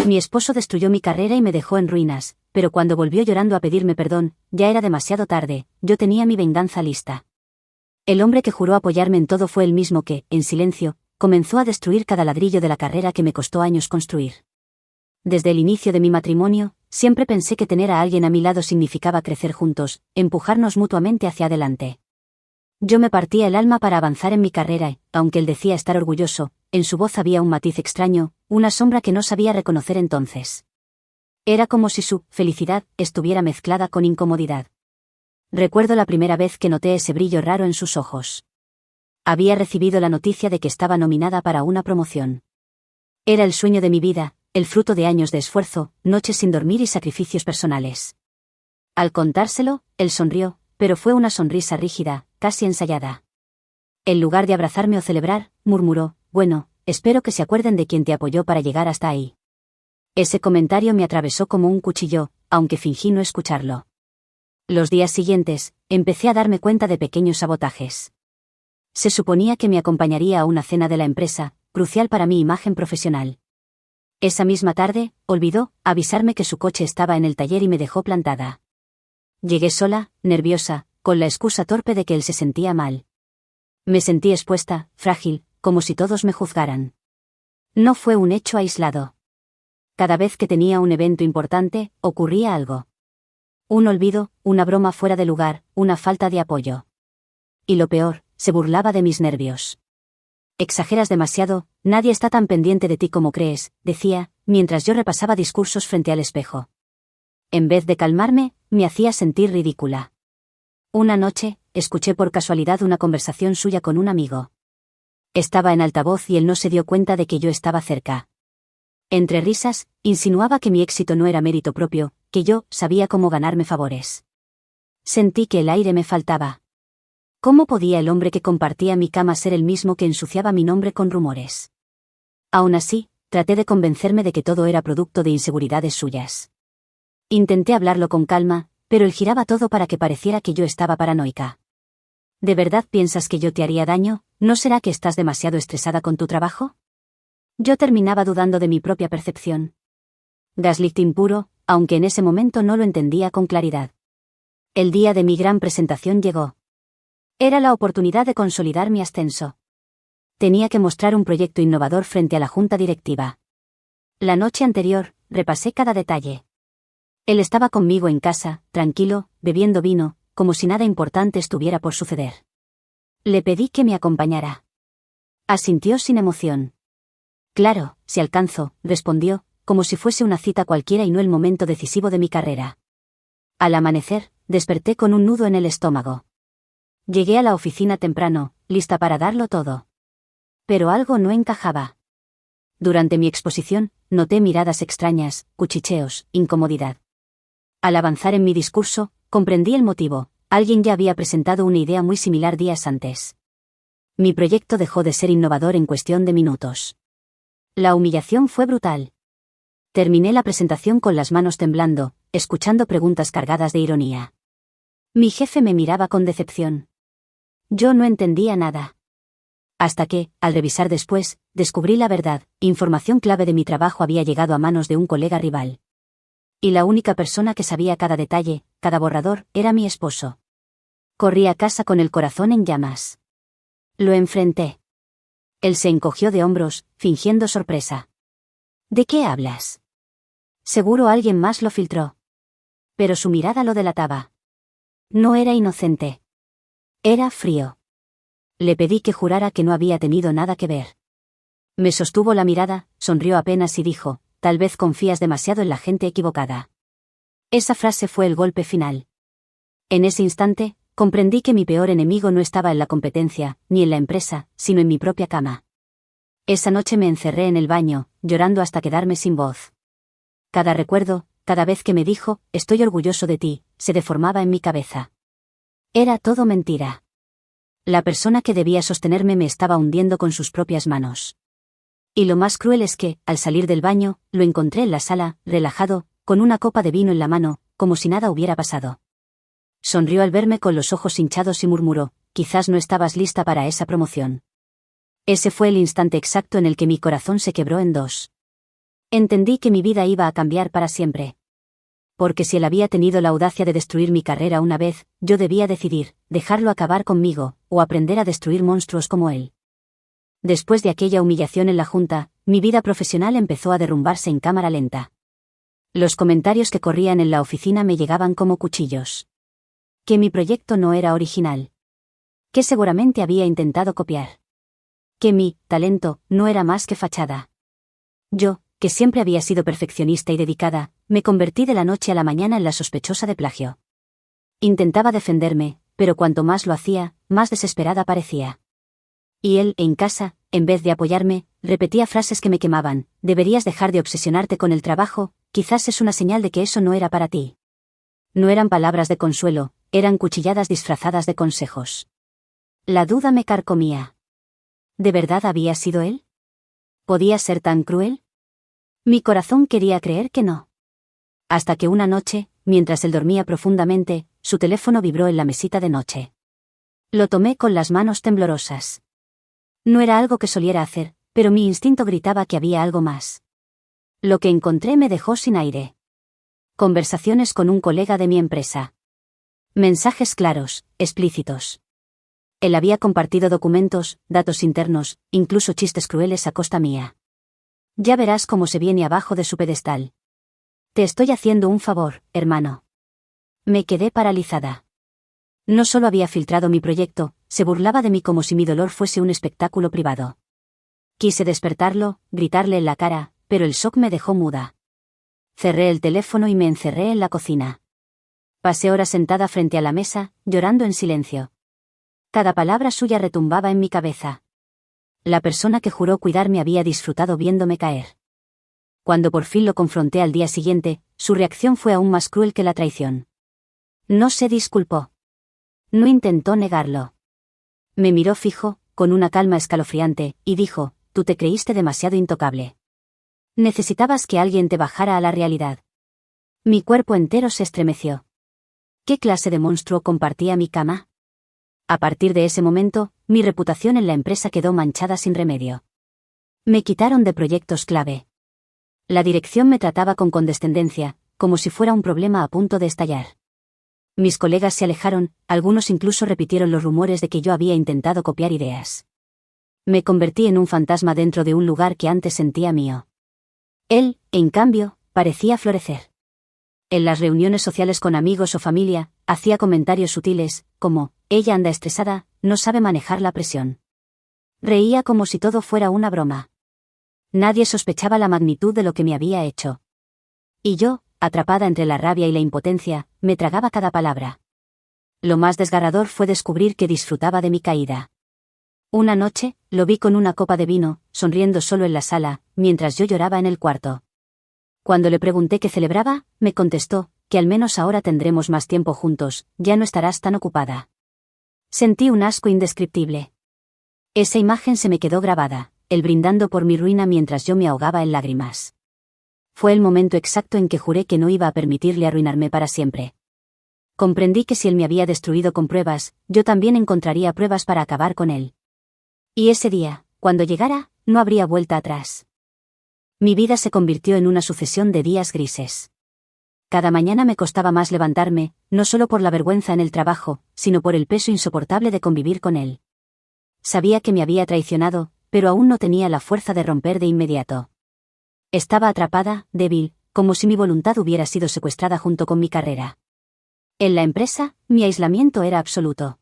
Mi esposo destruyó mi carrera y me dejó en ruinas, pero cuando volvió llorando a pedirme perdón, ya era demasiado tarde, yo tenía mi venganza lista. El hombre que juró apoyarme en todo fue el mismo que, en silencio, comenzó a destruir cada ladrillo de la carrera que me costó años construir. Desde el inicio de mi matrimonio, siempre pensé que tener a alguien a mi lado significaba crecer juntos, empujarnos mutuamente hacia adelante. Yo me partía el alma para avanzar en mi carrera y, aunque él decía estar orgulloso, en su voz había un matiz extraño, una sombra que no sabía reconocer entonces. Era como si su felicidad estuviera mezclada con incomodidad. Recuerdo la primera vez que noté ese brillo raro en sus ojos. Había recibido la noticia de que estaba nominada para una promoción. Era el sueño de mi vida, el fruto de años de esfuerzo, noches sin dormir y sacrificios personales. Al contárselo, él sonrió, pero fue una sonrisa rígida, casi ensayada. En lugar de abrazarme o celebrar, murmuró, bueno, espero que se acuerden de quien te apoyó para llegar hasta ahí. Ese comentario me atravesó como un cuchillo, aunque fingí no escucharlo. Los días siguientes, empecé a darme cuenta de pequeños sabotajes. Se suponía que me acompañaría a una cena de la empresa, crucial para mi imagen profesional. Esa misma tarde, olvidó avisarme que su coche estaba en el taller y me dejó plantada. Llegué sola, nerviosa, con la excusa torpe de que él se sentía mal. Me sentí expuesta, frágil, como si todos me juzgaran. No fue un hecho aislado. Cada vez que tenía un evento importante, ocurría algo. Un olvido, una broma fuera de lugar, una falta de apoyo. Y lo peor, se burlaba de mis nervios. Exageras demasiado, nadie está tan pendiente de ti como crees, decía, mientras yo repasaba discursos frente al espejo. En vez de calmarme, me hacía sentir ridícula. Una noche, escuché por casualidad una conversación suya con un amigo. Estaba en altavoz y él no se dio cuenta de que yo estaba cerca. Entre risas, insinuaba que mi éxito no era mérito propio, que yo sabía cómo ganarme favores. Sentí que el aire me faltaba. ¿Cómo podía el hombre que compartía mi cama ser el mismo que ensuciaba mi nombre con rumores? Aún así, traté de convencerme de que todo era producto de inseguridades suyas. Intenté hablarlo con calma, pero él giraba todo para que pareciera que yo estaba paranoica. ¿De verdad piensas que yo te haría daño? ¿No será que estás demasiado estresada con tu trabajo? Yo terminaba dudando de mi propia percepción. Gaslighting puro, aunque en ese momento no lo entendía con claridad. El día de mi gran presentación llegó. Era la oportunidad de consolidar mi ascenso. Tenía que mostrar un proyecto innovador frente a la junta directiva. La noche anterior, repasé cada detalle. Él estaba conmigo en casa, tranquilo, bebiendo vino, como si nada importante estuviera por suceder. Le pedí que me acompañara. Asintió sin emoción. Claro, si alcanzo, respondió, como si fuese una cita cualquiera y no el momento decisivo de mi carrera. Al amanecer, desperté con un nudo en el estómago. Llegué a la oficina temprano, lista para darlo todo. Pero algo no encajaba. Durante mi exposición, noté miradas extrañas, cuchicheos, incomodidad. Al avanzar en mi discurso, comprendí el motivo, alguien ya había presentado una idea muy similar días antes. Mi proyecto dejó de ser innovador en cuestión de minutos. La humillación fue brutal. Terminé la presentación con las manos temblando, escuchando preguntas cargadas de ironía. Mi jefe me miraba con decepción. Yo no entendía nada. Hasta que, al revisar después, descubrí la verdad, información clave de mi trabajo había llegado a manos de un colega rival. Y la única persona que sabía cada detalle, cada borrador, era mi esposo. Corrí a casa con el corazón en llamas. Lo enfrenté. Él se encogió de hombros, fingiendo sorpresa. ¿De qué hablas? Seguro alguien más lo filtró. Pero su mirada lo delataba. No era inocente. Era frío. Le pedí que jurara que no había tenido nada que ver. Me sostuvo la mirada, sonrió apenas y dijo, tal vez confías demasiado en la gente equivocada. Esa frase fue el golpe final. En ese instante, comprendí que mi peor enemigo no estaba en la competencia, ni en la empresa, sino en mi propia cama. Esa noche me encerré en el baño, llorando hasta quedarme sin voz. Cada recuerdo, cada vez que me dijo, estoy orgulloso de ti, se deformaba en mi cabeza. Era todo mentira. La persona que debía sostenerme me estaba hundiendo con sus propias manos. Y lo más cruel es que, al salir del baño, lo encontré en la sala, relajado, con una copa de vino en la mano, como si nada hubiera pasado. Sonrió al verme con los ojos hinchados y murmuró, quizás no estabas lista para esa promoción. Ese fue el instante exacto en el que mi corazón se quebró en dos. Entendí que mi vida iba a cambiar para siempre. Porque si él había tenido la audacia de destruir mi carrera una vez, yo debía decidir, dejarlo acabar conmigo, o aprender a destruir monstruos como él. Después de aquella humillación en la junta, mi vida profesional empezó a derrumbarse en cámara lenta. Los comentarios que corrían en la oficina me llegaban como cuchillos. Que mi proyecto no era original. Que seguramente había intentado copiar. Que mi talento no era más que fachada. Yo, que siempre había sido perfeccionista y dedicada, me convertí de la noche a la mañana en la sospechosa de plagio. Intentaba defenderme, pero cuanto más lo hacía, más desesperada parecía. Y él, en casa, en vez de apoyarme, repetía frases que me quemaban: deberías dejar de obsesionarte con el trabajo, quizás es una señal de que eso no era para ti. No eran palabras de consuelo, eran cuchilladas disfrazadas de consejos. La duda me carcomía. ¿De verdad había sido él? ¿Podía ser tan cruel? Mi corazón quería creer que no. Hasta que una noche, mientras él dormía profundamente, su teléfono vibró en la mesita de noche. Lo tomé con las manos temblorosas. No era algo que soliera hacer, pero mi instinto gritaba que había algo más. Lo que encontré me dejó sin aire. Conversaciones con un colega de mi empresa. Mensajes claros, explícitos. Él había compartido documentos, datos internos, incluso chistes crueles a costa mía. Ya verás cómo se viene abajo de su pedestal. Te estoy haciendo un favor, hermano. Me quedé paralizada. No solo había filtrado mi proyecto, se burlaba de mí como si mi dolor fuese un espectáculo privado. Quise despertarlo, gritarle en la cara, pero el shock me dejó muda. Cerré el teléfono y me encerré en la cocina. Pasé horas sentada frente a la mesa, llorando en silencio. Cada palabra suya retumbaba en mi cabeza. La persona que juró cuidarme había disfrutado viéndome caer. Cuando por fin lo confronté al día siguiente, su reacción fue aún más cruel que la traición. No se disculpó. No intentó negarlo. Me miró fijo, con una calma escalofriante, y dijo: tú te creíste demasiado intocable. Necesitabas que alguien te bajara a la realidad. Mi cuerpo entero se estremeció. ¿Qué clase de monstruo compartía mi cama? A partir de ese momento, mi reputación en la empresa quedó manchada sin remedio. Me quitaron de proyectos clave. La dirección me trataba con condescendencia, como si fuera un problema a punto de estallar. Mis colegas se alejaron, algunos incluso repitieron los rumores de que yo había intentado copiar ideas. Me convertí en un fantasma dentro de un lugar que antes sentía mío. Él, en cambio, parecía florecer. En las reuniones sociales con amigos o familia, hacía comentarios sutiles, como: ella anda estresada, no sabe manejar la presión. Reía como si todo fuera una broma. Nadie sospechaba la magnitud de lo que me había hecho. Y yo, atrapada entre la rabia y la impotencia, me tragaba cada palabra. Lo más desgarrador fue descubrir que disfrutaba de mi caída. Una noche, lo vi con una copa de vino, sonriendo solo en la sala, mientras yo lloraba en el cuarto. Cuando le pregunté qué celebraba, me contestó: que al menos ahora tendremos más tiempo juntos, ya no estarás tan ocupada. Sentí un asco indescriptible. Esa imagen se me quedó grabada, él brindando por mi ruina mientras yo me ahogaba en lágrimas. Fue el momento exacto en que juré que no iba a permitirle arruinarme para siempre. Comprendí que si él me había destruido con pruebas, yo también encontraría pruebas para acabar con él. Y ese día, cuando llegara, no habría vuelta atrás. Mi vida se convirtió en una sucesión de días grises. Cada mañana me costaba más levantarme, no solo por la vergüenza en el trabajo, sino por el peso insoportable de convivir con él. Sabía que me había traicionado, pero aún no tenía la fuerza de romper de inmediato. Estaba atrapada, débil, como si mi voluntad hubiera sido secuestrada junto con mi carrera. En la empresa, mi aislamiento era absoluto.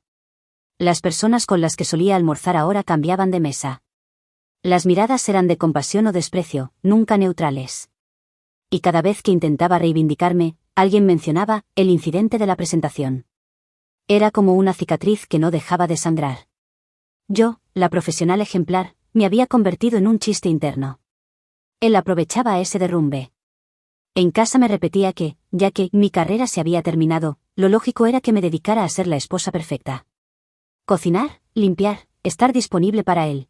Las personas con las que solía almorzar ahora cambiaban de mesa. Las miradas eran de compasión o desprecio, nunca neutrales. Y cada vez que intentaba reivindicarme, alguien mencionaba el incidente de la presentación. Era como una cicatriz que no dejaba de sangrar. Yo, la profesional ejemplar, me había convertido en un chiste interno. Él aprovechaba ese derrumbe. En casa me repetía que, ya que mi carrera se había terminado, lo lógico era que me dedicara a ser la esposa perfecta. Cocinar, limpiar, estar disponible para él.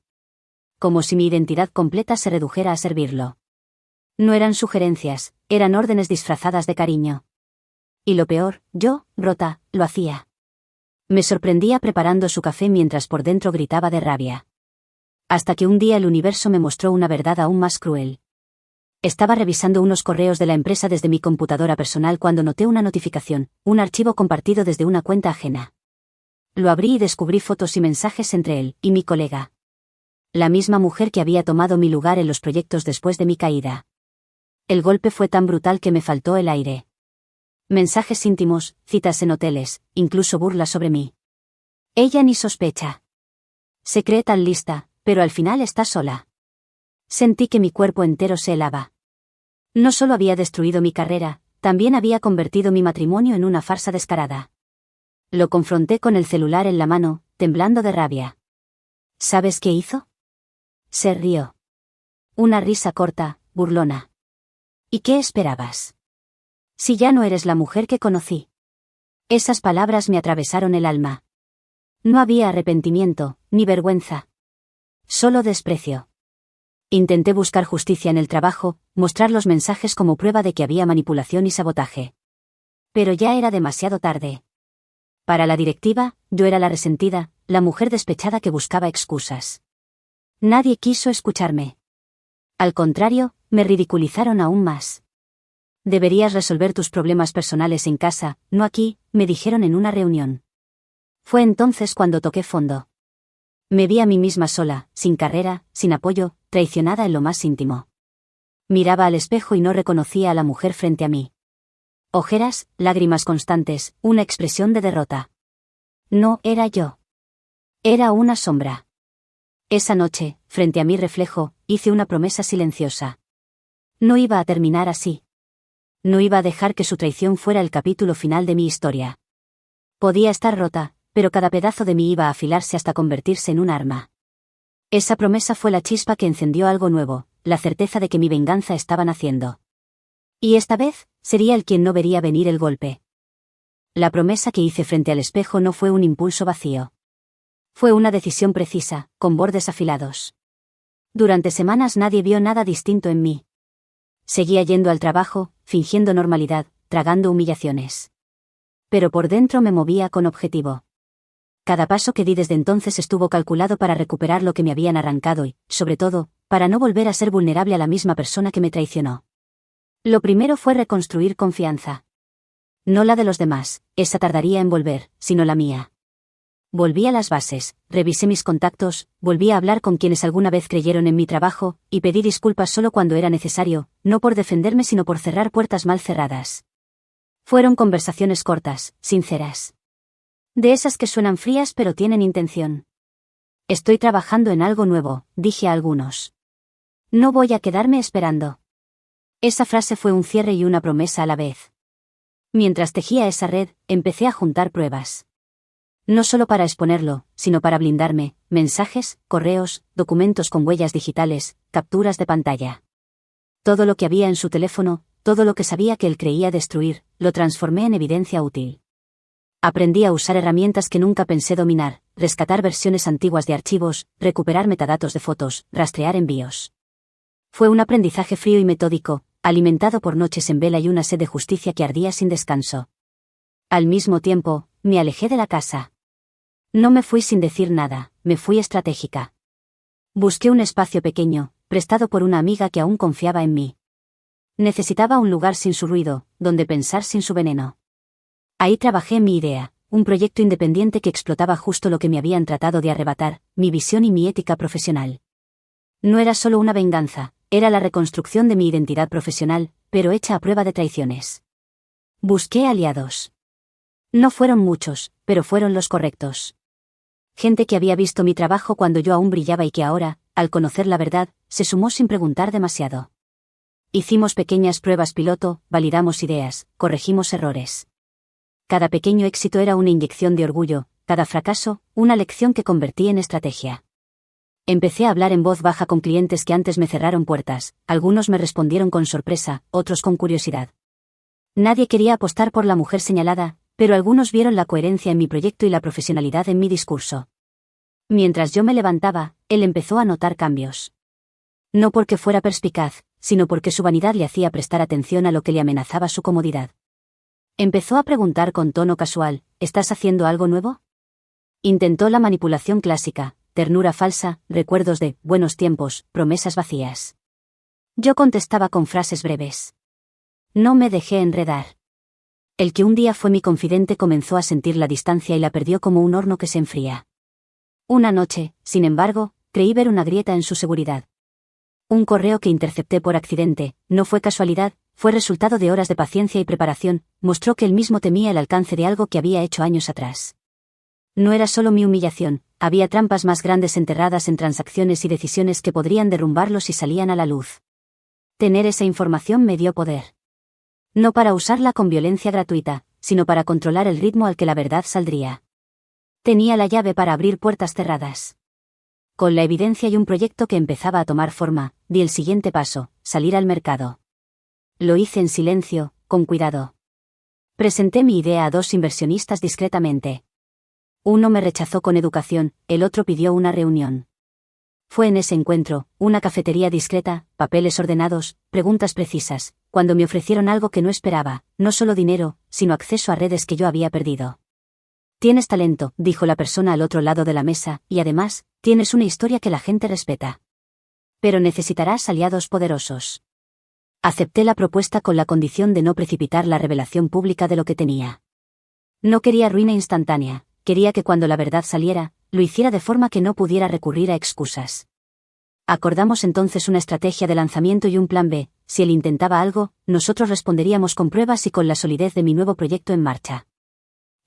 Como si mi identidad completa se redujera a servirlo. No eran sugerencias, eran órdenes disfrazadas de cariño. Y lo peor, yo, rota, lo hacía. Me sorprendía preparando su café mientras por dentro gritaba de rabia. Hasta que un día el universo me mostró una verdad aún más cruel. Estaba revisando unos correos de la empresa desde mi computadora personal cuando noté una notificación, un archivo compartido desde una cuenta ajena. Lo abrí y descubrí fotos y mensajes entre él y mi colega. La misma mujer que había tomado mi lugar en los proyectos después de mi caída. El golpe fue tan brutal que me faltó el aire. Mensajes íntimos, citas en hoteles, incluso burlas sobre mí. Ella ni sospecha. Se cree tan lista, pero al final está sola. Sentí que mi cuerpo entero se helaba. No solo había destruido mi carrera, también había convertido mi matrimonio en una farsa descarada. Lo confronté con el celular en la mano, temblando de rabia. ¿Sabes qué hizo? Se rió. Una risa corta, burlona. ¿Y qué esperabas? Si ya no eres la mujer que conocí. Esas palabras me atravesaron el alma. No había arrepentimiento, ni vergüenza. Solo desprecio. Intenté buscar justicia en el trabajo, mostrar los mensajes como prueba de que había manipulación y sabotaje. Pero ya era demasiado tarde. Para la directiva, yo era la resentida, la mujer despechada que buscaba excusas. Nadie quiso escucharme. Al contrario, me ridiculizaron aún más. Deberías resolver tus problemas personales en casa, no aquí, me dijeron en una reunión. Fue entonces cuando toqué fondo. Me vi a mí misma sola, sin carrera, sin apoyo, traicionada en lo más íntimo. Miraba al espejo y no reconocía a la mujer frente a mí. Ojeras, lágrimas constantes, una expresión de derrota. No era yo. Era una sombra. Esa noche, frente a mi reflejo, hice una promesa silenciosa. No iba a terminar así. No iba a dejar que su traición fuera el capítulo final de mi historia. Podía estar rota, pero cada pedazo de mí iba a afilarse hasta convertirse en un arma. Esa promesa fue la chispa que encendió algo nuevo, la certeza de que mi venganza estaba naciendo. Y esta vez, sería él quien no vería venir el golpe. La promesa que hice frente al espejo no fue un impulso vacío. Fue una decisión precisa, con bordes afilados. Durante semanas nadie vio nada distinto en mí. Seguía yendo al trabajo, fingiendo normalidad, tragando humillaciones. Pero por dentro me movía con objetivo. Cada paso que di desde entonces estuvo calculado para recuperar lo que me habían arrancado y, sobre todo, para no volver a ser vulnerable a la misma persona que me traicionó. Lo primero fue reconstruir confianza. No la de los demás, esa tardaría en volver, sino la mía. Volví a las bases, revisé mis contactos, volví a hablar con quienes alguna vez creyeron en mi trabajo, y pedí disculpas solo cuando era necesario, no por defenderme sino por cerrar puertas mal cerradas. Fueron conversaciones cortas, sinceras. De esas que suenan frías pero tienen intención. Estoy trabajando en algo nuevo, dije a algunos. No voy a quedarme esperando. Esa frase fue un cierre y una promesa a la vez. Mientras tejía esa red, empecé a juntar pruebas. No solo para exponerlo, sino para blindarme, mensajes, correos, documentos con huellas digitales, capturas de pantalla. Todo lo que había en su teléfono, todo lo que sabía que él creía destruir, lo transformé en evidencia útil. Aprendí a usar herramientas que nunca pensé dominar, rescatar versiones antiguas de archivos, recuperar metadatos de fotos, rastrear envíos. Fue un aprendizaje frío y metódico, alimentado por noches en vela y una sed de justicia que ardía sin descanso. Al mismo tiempo, me alejé de la casa. No me fui sin decir nada, me fui estratégica. Busqué un espacio pequeño, prestado por una amiga que aún confiaba en mí. Necesitaba un lugar sin su ruido, donde pensar sin su veneno. Ahí trabajé en mi idea, un proyecto independiente que explotaba justo lo que me habían tratado de arrebatar, mi visión y mi ética profesional. No era solo una venganza, era la reconstrucción de mi identidad profesional, pero hecha a prueba de traiciones. Busqué aliados. No fueron muchos, pero fueron los correctos. Gente que había visto mi trabajo cuando yo aún brillaba y que ahora, al conocer la verdad, se sumó sin preguntar demasiado. Hicimos pequeñas pruebas piloto, validamos ideas, corregimos errores. Cada pequeño éxito era una inyección de orgullo, cada fracaso, una lección que convertí en estrategia. Empecé a hablar en voz baja con clientes que antes me cerraron puertas, algunos me respondieron con sorpresa, otros con curiosidad. Nadie quería apostar por la mujer señalada, pero algunos vieron la coherencia en mi proyecto y la profesionalidad en mi discurso. Mientras yo me levantaba, él empezó a notar cambios. No porque fuera perspicaz, sino porque su vanidad le hacía prestar atención a lo que le amenazaba su comodidad. Empezó a preguntar con tono casual, ¿estás haciendo algo nuevo? Intentó la manipulación clásica, ternura falsa, recuerdos de buenos tiempos, promesas vacías. Yo contestaba con frases breves. No me dejé enredar. El que un día fue mi confidente comenzó a sentir la distancia y la perdió como un horno que se enfría. Una noche, sin embargo, creí ver una grieta en su seguridad. Un correo que intercepté por accidente, no fue casualidad, fue resultado de horas de paciencia y preparación, mostró que él mismo temía el alcance de algo que había hecho años atrás. No era solo mi humillación, había trampas más grandes enterradas en transacciones y decisiones que podrían derrumbarlo si salían a la luz. Tener esa información me dio poder. No para usarla con violencia gratuita, sino para controlar el ritmo al que la verdad saldría. Tenía la llave para abrir puertas cerradas. Con la evidencia y un proyecto que empezaba a tomar forma, di el siguiente paso, salir al mercado. Lo hice en silencio, con cuidado. Presenté mi idea a 2 inversionistas discretamente. Uno me rechazó con educación, el otro pidió una reunión. Fue en ese encuentro, una cafetería discreta, papeles ordenados, preguntas precisas, cuando me ofrecieron algo que no esperaba, no solo dinero, sino acceso a redes que yo había perdido. Tienes talento, dijo la persona al otro lado de la mesa, y además, tienes una historia que la gente respeta. Pero necesitarás aliados poderosos. Acepté la propuesta con la condición de no precipitar la revelación pública de lo que tenía. No quería ruina instantánea, quería que cuando la verdad saliera, lo hiciera de forma que no pudiera recurrir a excusas. Acordamos entonces una estrategia de lanzamiento y un plan B, si él intentaba algo, nosotros responderíamos con pruebas y con la solidez de mi nuevo proyecto en marcha.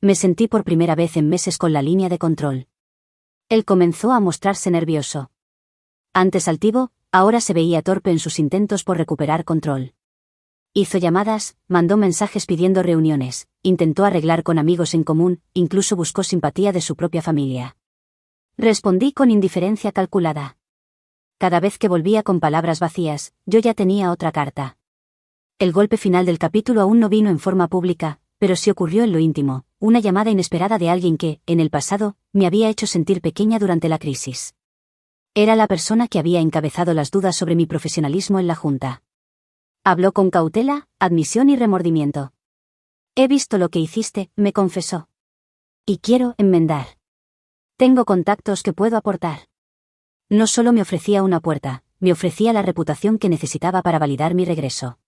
Me sentí por primera vez en meses con la línea de control. Él comenzó a mostrarse nervioso. Antes altivo, ahora se veía torpe en sus intentos por recuperar control. Hizo llamadas, mandó mensajes pidiendo reuniones, intentó arreglar con amigos en común, incluso buscó simpatía de su propia familia. Respondí con indiferencia calculada. Cada vez que volvía con palabras vacías, yo ya tenía otra carta. El golpe final del capítulo aún no vino en forma pública, pero sí ocurrió en lo íntimo, una llamada inesperada de alguien que, en el pasado, me había hecho sentir pequeña durante la crisis. Era la persona que había encabezado las dudas sobre mi profesionalismo en la junta. Habló con cautela, admisión y remordimiento. He visto lo que hiciste, me confesó. Y quiero enmendar. Tengo contactos que puedo aportar. No solo me ofrecía una puerta, me ofrecía la reputación que necesitaba para validar mi regreso.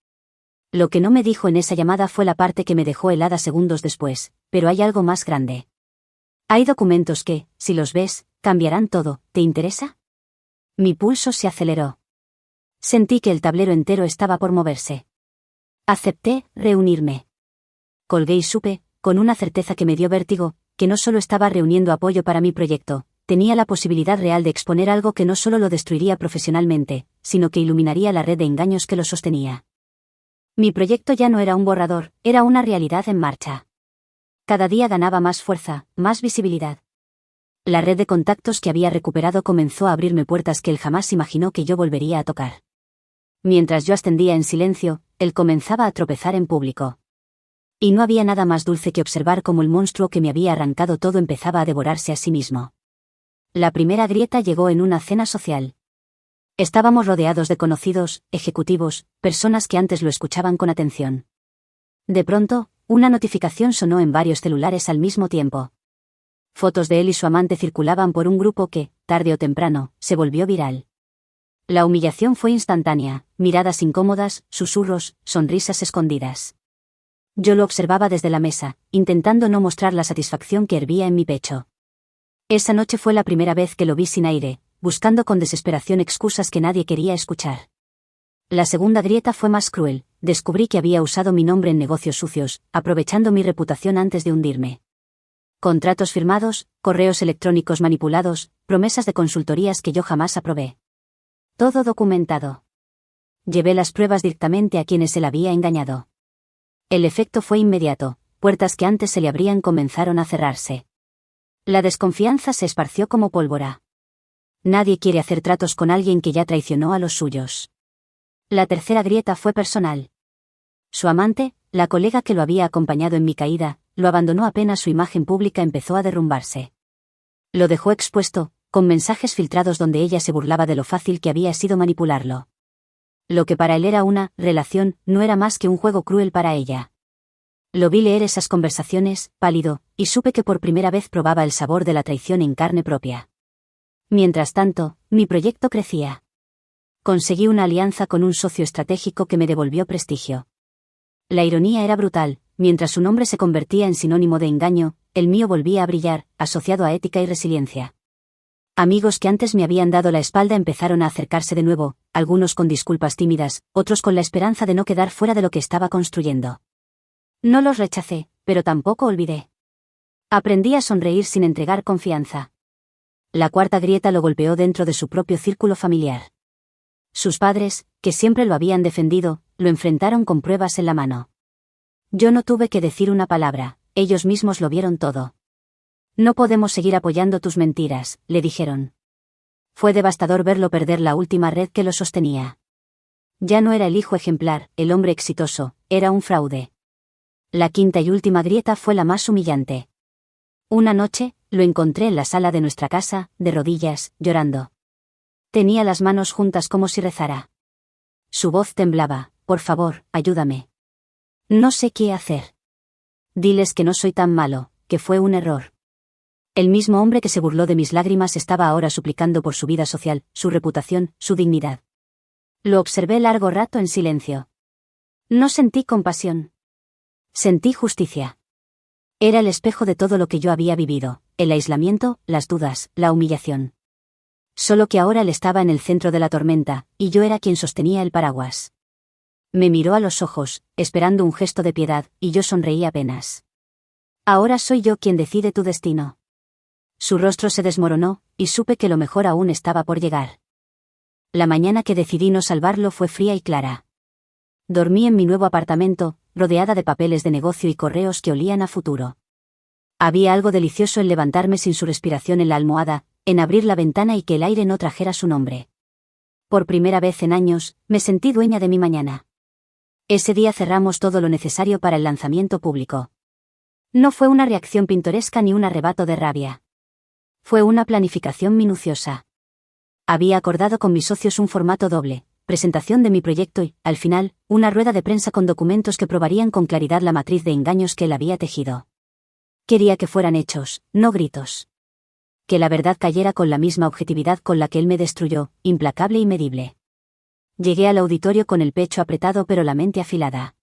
Lo que no me dijo en esa llamada fue la parte que me dejó helada segundos después, pero hay algo más grande. Hay documentos que, si los ves, cambiarán todo, ¿te interesa? Mi pulso se aceleró. Sentí que el tablero entero estaba por moverse. Acepté reunirme. Colgué y supe, con una certeza que me dio vértigo, que no solo estaba reuniendo apoyo para mi proyecto, tenía la posibilidad real de exponer algo que no solo lo destruiría profesionalmente, sino que iluminaría la red de engaños que lo sostenía. Mi proyecto ya no era un borrador, era una realidad en marcha. Cada día ganaba más fuerza, más visibilidad. La red de contactos que había recuperado comenzó a abrirme puertas que él jamás imaginó que yo volvería a tocar. Mientras yo ascendía en silencio, él comenzaba a tropezar en público. Y no había nada más dulce que observar cómo el monstruo que me había arrancado todo empezaba a devorarse a sí mismo. La primera grieta llegó en una cena social. Estábamos rodeados de conocidos, ejecutivos, personas que antes lo escuchaban con atención. De pronto, una notificación sonó en varios celulares al mismo tiempo. Fotos de él y su amante circulaban por un grupo que, tarde o temprano, se volvió viral. La humillación fue instantánea, miradas incómodas, susurros, sonrisas escondidas. Yo lo observaba desde la mesa, intentando no mostrar la satisfacción que hervía en mi pecho. Esa noche fue la primera vez que lo vi sin aire, buscando con desesperación excusas que nadie quería escuchar. La segunda grieta fue más cruel, descubrí que había usado mi nombre en negocios sucios, aprovechando mi reputación antes de hundirme. Contratos firmados, correos electrónicos manipulados, promesas de consultorías que yo jamás aprobé. Todo documentado. Llevé las pruebas directamente a quienes él había engañado. El efecto fue inmediato, puertas que antes se le abrían comenzaron a cerrarse. La desconfianza se esparció como pólvora. Nadie quiere hacer tratos con alguien que ya traicionó a los suyos. La tercera grieta fue personal. Su amante, la colega que lo había acompañado en mi caída, lo abandonó apenas su imagen pública empezó a derrumbarse. Lo dejó expuesto, con mensajes filtrados donde ella se burlaba de lo fácil que había sido manipularlo. Lo que para él era una relación, no era más que un juego cruel para ella. Lo vi leer esas conversaciones, pálido, y supe que por primera vez probaba el sabor de la traición en carne propia. Mientras tanto, mi proyecto crecía. Conseguí una alianza con un socio estratégico que me devolvió prestigio. La ironía era brutal, mientras su nombre se convertía en sinónimo de engaño, el mío volvía a brillar, asociado a ética y resiliencia. Amigos que antes me habían dado la espalda empezaron a acercarse de nuevo, algunos con disculpas tímidas, otros con la esperanza de no quedar fuera de lo que estaba construyendo. No los rechacé, pero tampoco olvidé. Aprendí a sonreír sin entregar confianza. La cuarta grieta lo golpeó dentro de su propio círculo familiar. Sus padres, que siempre lo habían defendido, lo enfrentaron con pruebas en la mano. Yo no tuve que decir una palabra, ellos mismos lo vieron todo. No podemos seguir apoyando tus mentiras, le dijeron. Fue devastador verlo perder la última red que lo sostenía. Ya no era el hijo ejemplar, el hombre exitoso, era un fraude. La quinta y última grieta fue la más humillante. Una noche, lo encontré en la sala de nuestra casa, de rodillas, llorando. Tenía las manos juntas como si rezara. Su voz temblaba, por favor, ayúdame. No sé qué hacer. Diles que no soy tan malo, que fue un error. El mismo hombre que se burló de mis lágrimas estaba ahora suplicando por su vida social, su reputación, su dignidad. Lo observé largo rato en silencio. No sentí compasión. Sentí justicia. Era el espejo de todo lo que yo había vivido, el aislamiento, las dudas, la humillación. Solo que ahora él estaba en el centro de la tormenta, y yo era quien sostenía el paraguas. Me miró a los ojos, esperando un gesto de piedad, y yo sonreí apenas. Ahora soy yo quien decide tu destino. Su rostro se desmoronó, y supe que lo mejor aún estaba por llegar. La mañana que decidí no salvarlo fue fría y clara. Dormí en mi nuevo apartamento, rodeada de papeles de negocio y correos que olían a futuro. Había algo delicioso en levantarme sin su respiración en la almohada, en abrir la ventana y que el aire no trajera su nombre. Por primera vez en años, me sentí dueña de mi mañana. Ese día cerramos todo lo necesario para el lanzamiento público. No fue una reacción pintoresca ni un arrebato de rabia. Fue una planificación minuciosa. Había acordado con mis socios un formato doble, presentación de mi proyecto y, al final, una rueda de prensa con documentos que probarían con claridad la matriz de engaños que él había tejido. Quería que fueran hechos, no gritos. Que la verdad cayera con la misma objetividad con la que él me destruyó, implacable y medible. Llegué al auditorio con el pecho apretado pero la mente afilada.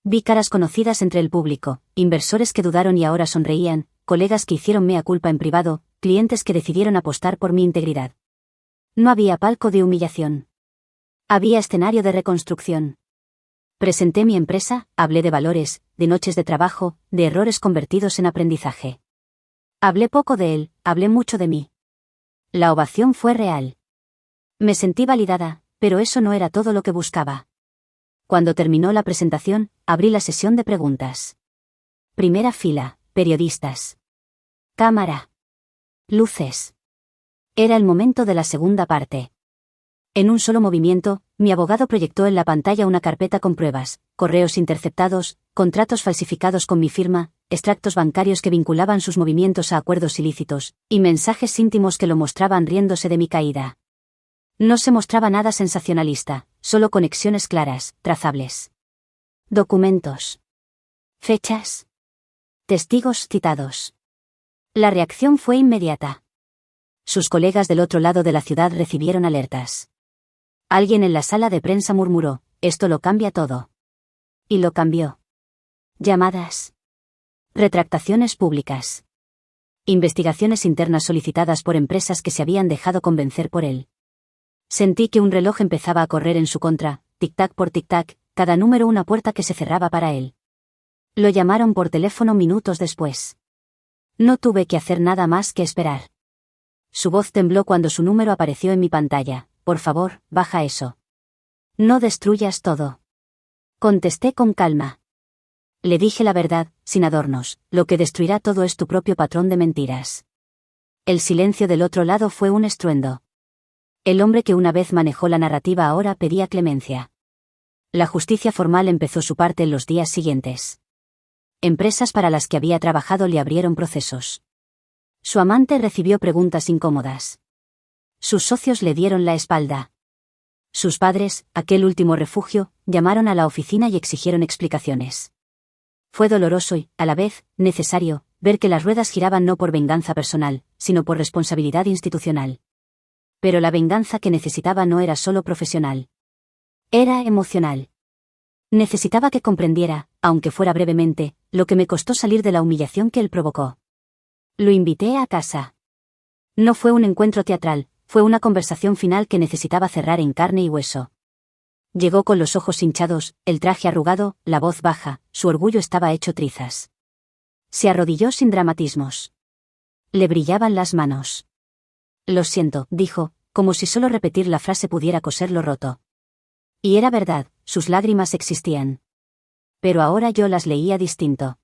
Vi caras conocidas entre el público, inversores que dudaron y ahora sonreían, colegas que hicieron mea culpa en privado, clientes que decidieron apostar por mi integridad. No había palco de humillación. Había escenario de reconstrucción. Presenté mi empresa, hablé de valores, de noches de trabajo, de errores convertidos en aprendizaje. Hablé poco de él, hablé mucho de mí. La ovación fue real. Me sentí validada, pero eso no era todo lo que buscaba. Cuando terminó la presentación, abrí la sesión de preguntas. Primera fila, periodistas. Cámara. Luces. Era el momento de la segunda parte. En un solo movimiento, mi abogado proyectó en la pantalla una carpeta con pruebas, correos interceptados, contratos falsificados con mi firma, extractos bancarios que vinculaban sus movimientos a acuerdos ilícitos, y mensajes íntimos que lo mostraban riéndose de mi caída. No se mostraba nada sensacionalista, solo conexiones claras, trazables. Documentos. Fechas. Testigos citados. La reacción fue inmediata. Sus colegas del otro lado de la ciudad recibieron alertas. Alguien en la sala de prensa murmuró, esto lo cambia todo. Y lo cambió. Llamadas. Retractaciones públicas. Investigaciones internas solicitadas por empresas que se habían dejado convencer por él. Sentí que un reloj empezaba a correr en su contra, tic-tac por tic-tac, cada número una puerta que se cerraba para él. Lo llamaron por teléfono minutos después. No tuve que hacer nada más que esperar. Su voz tembló cuando su número apareció en mi pantalla. Por favor, baja eso. No destruyas todo. Contesté con calma. Le dije la verdad, sin adornos, lo que destruirá todo es tu propio patrón de mentiras. El silencio del otro lado fue un estruendo. El hombre que una vez manejó la narrativa ahora pedía clemencia. La justicia formal empezó su parte en los días siguientes. Empresas para las que había trabajado le abrieron procesos. Su amante recibió preguntas incómodas. Sus socios le dieron la espalda. Sus padres, aquel último refugio, llamaron a la oficina y exigieron explicaciones. Fue doloroso y, a la vez, necesario, ver que las ruedas giraban no por venganza personal, sino por responsabilidad institucional. Pero la venganza que necesitaba no era solo profesional. Era emocional. Necesitaba que comprendiera, aunque fuera brevemente, lo que me costó salir de la humillación que él provocó. Lo invité a casa. No fue un encuentro teatral, fue una conversación final que necesitaba cerrar en carne y hueso. Llegó con los ojos hinchados, el traje arrugado, la voz baja, su orgullo estaba hecho trizas. Se arrodilló sin dramatismos. Le brillaban las manos. Lo siento, dijo, como si solo repetir la frase pudiera coser lo roto. Y era verdad, sus lágrimas existían. Pero ahora yo las leía distinto.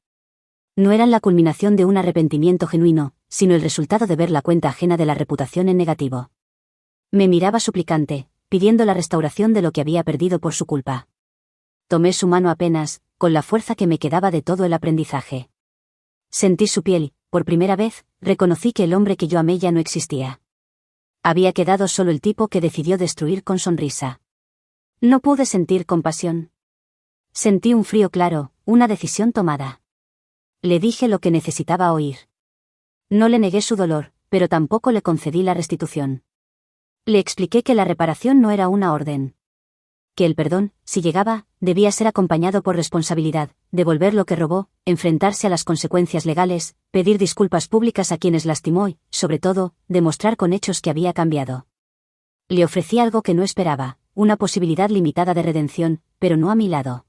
No eran la culminación de un arrepentimiento genuino, sino el resultado de ver la cuenta ajena de la reputación en negativo. Me miraba suplicante, pidiendo la restauración de lo que había perdido por su culpa. Tomé su mano apenas, con la fuerza que me quedaba de todo el aprendizaje. Sentí su piel, por primera vez, reconocí que el hombre que yo amé ya no existía. Había quedado solo el tipo que decidió destruir con sonrisa. No pude sentir compasión. Sentí un frío claro, una decisión tomada. Le dije lo que necesitaba oír. No le negué su dolor, pero tampoco le concedí la restitución. Le expliqué que la reparación no era una orden. Que el perdón, si llegaba, debía ser acompañado por responsabilidad, devolver lo que robó, enfrentarse a las consecuencias legales, pedir disculpas públicas a quienes lastimó y, sobre todo, demostrar con hechos que había cambiado. Le ofrecí algo que no esperaba, una posibilidad limitada de redención, pero no a mi lado.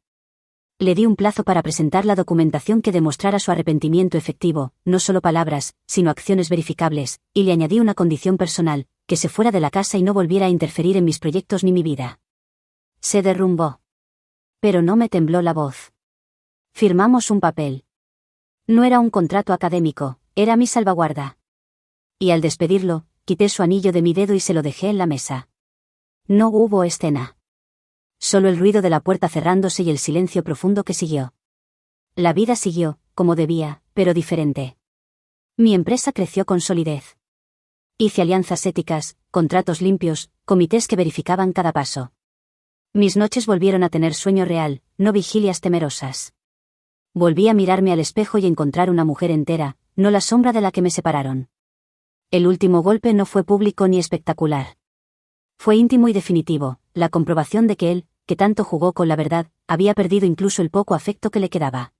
Le di un plazo para presentar la documentación que demostrara su arrepentimiento efectivo, no solo palabras, sino acciones verificables, y le añadí una condición personal, que se fuera de la casa y no volviera a interferir en mis proyectos ni mi vida. Se derrumbó. Pero no me tembló la voz. Firmamos un papel. No era un contrato académico, era mi salvaguarda. Y al despedirlo, quité su anillo de mi dedo y se lo dejé en la mesa. No hubo escena. Solo el ruido de la puerta cerrándose y el silencio profundo que siguió. La vida siguió, como debía, pero diferente. Mi empresa creció con solidez. Hice alianzas éticas, contratos limpios, comités que verificaban cada paso. Mis noches volvieron a tener sueño real, no vigilias temerosas. Volví a mirarme al espejo y encontrar una mujer entera, no la sombra de la que me separaron. El último golpe no fue público ni espectacular. Fue íntimo y definitivo, la comprobación de que él, que tanto jugó con la verdad, había perdido incluso el poco afecto que le quedaba.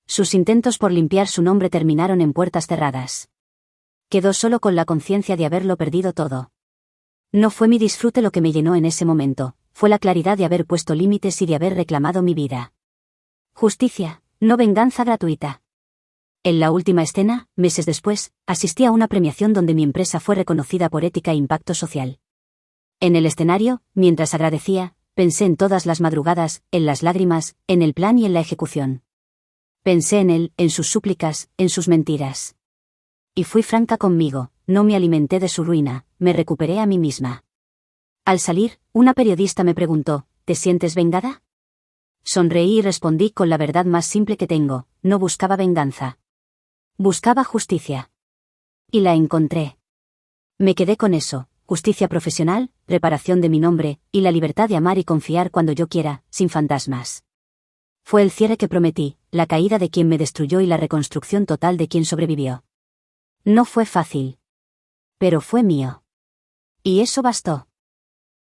Sus intentos por limpiar su nombre terminaron en puertas cerradas. Quedó solo con la conciencia de haberlo perdido todo. No fue mi disfrute lo que me llenó en ese momento, fue la claridad de haber puesto límites y de haber reclamado mi vida. Justicia, no venganza gratuita. En la última escena, meses después, asistí a una premiación donde mi empresa fue reconocida por ética e impacto social. En el escenario, mientras agradecía, pensé en todas las madrugadas, en las lágrimas, en el plan y en la ejecución. Pensé en él, en sus súplicas, en sus mentiras. Y fui franca conmigo, no me alimenté de su ruina, me recuperé a mí misma. Al salir, una periodista me preguntó, ¿te sientes vengada? Sonreí y respondí con la verdad más simple que tengo, no buscaba venganza. Buscaba justicia. Y la encontré. Me quedé con eso, justicia profesional, reparación de mi nombre, y la libertad de amar y confiar cuando yo quiera, sin fantasmas. Fue el cierre que prometí, la caída de quien me destruyó y la reconstrucción total de quien sobrevivió. No fue fácil. Pero fue mío. Y eso bastó.